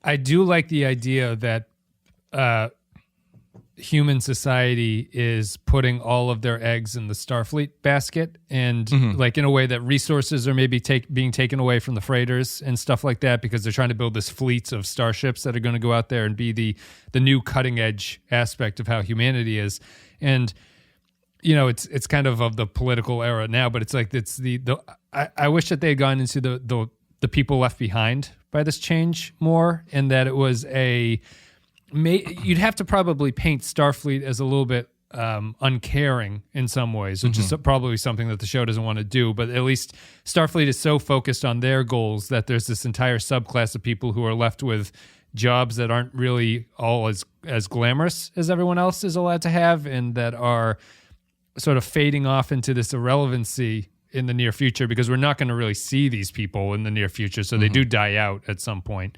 I do like the idea that human society is putting all of their eggs in the Starfleet basket, and like in a way that resources are maybe being taken away from the freighters and stuff like that, because they're trying to build this fleets of starships that are going to go out there and be the new cutting edge aspect of how humanity is. And it's kind of the political era now, but it's like I wish that they had gone into the people left behind by this change more, and that it was you'd have to probably paint Starfleet as a little bit uncaring in some ways, which is probably something that the show doesn't want to do. But at least Starfleet is so focused on their goals that there's this entire subclass of people who are left with jobs that aren't really all as glamorous as everyone else is allowed to have, and that are sort of fading off into this irrelevancy in the near future, because we're not going to really see these people in the near future. So they do die out at some point.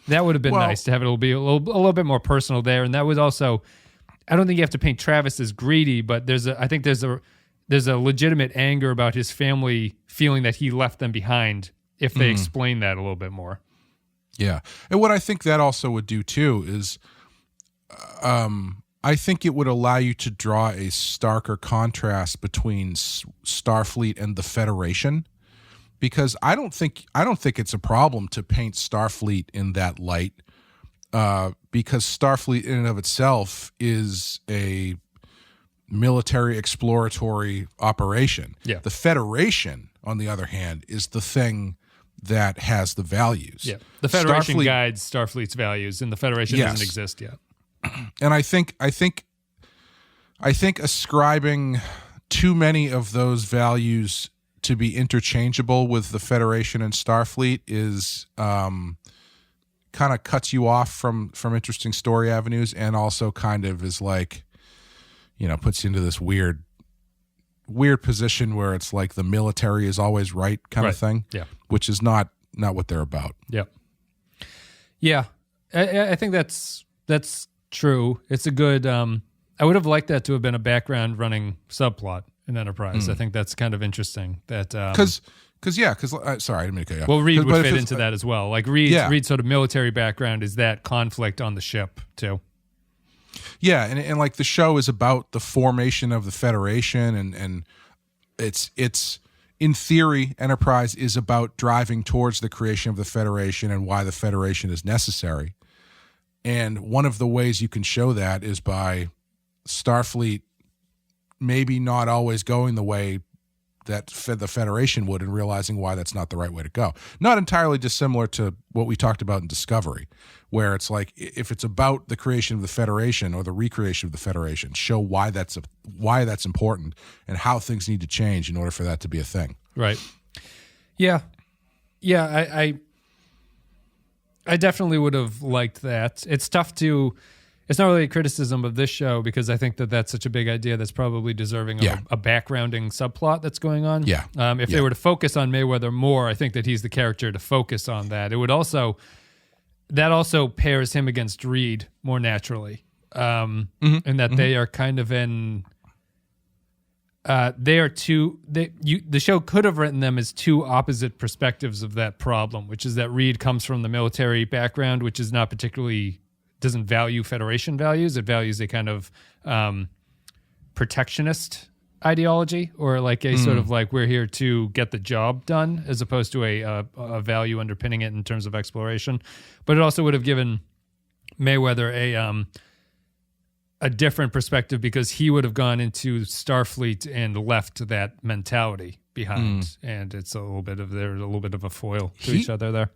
That would have been nice to have it be a little bit more personal there. And that was also, I don't think you have to paint Travis as greedy, but I think there's a legitimate anger about his family feeling that he left them behind if they explain that a little bit more. Yeah. And what I think that also would do too is I think it would allow you to draw a starker contrast between Starfleet and the Federation. Because I don't think it's a problem to paint Starfleet in that light, because Starfleet in and of itself is a military exploratory operation. Yeah. The Federation, on the other hand, is the thing that has the values. Yeah. The Federation guides Starfleet's values, and the Federation doesn't exist yet. And I think ascribing too many of those values to be interchangeable with the Federation and Starfleet is kind of cuts you off from interesting story avenues, and also kind of is like, puts you into this weird position where it's like the military is always right kind of thing. Yeah. Which is not what they're about. Yeah. Yeah. I think that's true. It's a good, I would have liked that to have been a background running subplot in Enterprise. I think that's kind of interesting. That because sorry, I didn't mean to cut you off. Well, Reed would fit into that as well. Like Reed's sort of military background is that conflict on the ship too. Yeah, and like the show is about the formation of the Federation, and it's in theory, Enterprise is about driving towards the creation of the Federation and why the Federation is necessary. And one of the ways you can show that is by Starfleet maybe not always going the way that the Federation would, and realizing why that's not the right way to go. Not entirely dissimilar to what we talked about in Discovery, where it's like, if it's about the creation of the Federation or the recreation of the Federation, show why that's important and how things need to change in order for that to be a thing. Right. Yeah. Yeah. I definitely would have liked that. It's tough to. It's not really a criticism of this show, because I think that that's such a big idea that's probably deserving of a backgrounding subplot that's going on. Yeah. If they were to focus on Mayweather more, I think that he's the character to focus on that. It would also pairs him against Reed more naturally, and that they are kind of in. The show could have written them as two opposite perspectives of that problem, which is that Reed comes from the military background, which is not particularly. Doesn't value Federation values. It values a kind of protectionist ideology, or like a sort of like, we're here to get the job done, as opposed to a value underpinning it in terms of exploration. But it also would have given Mayweather a different perspective, because he would have gone into Starfleet and left that mentality behind, and it's a little bit of a foil to each other there.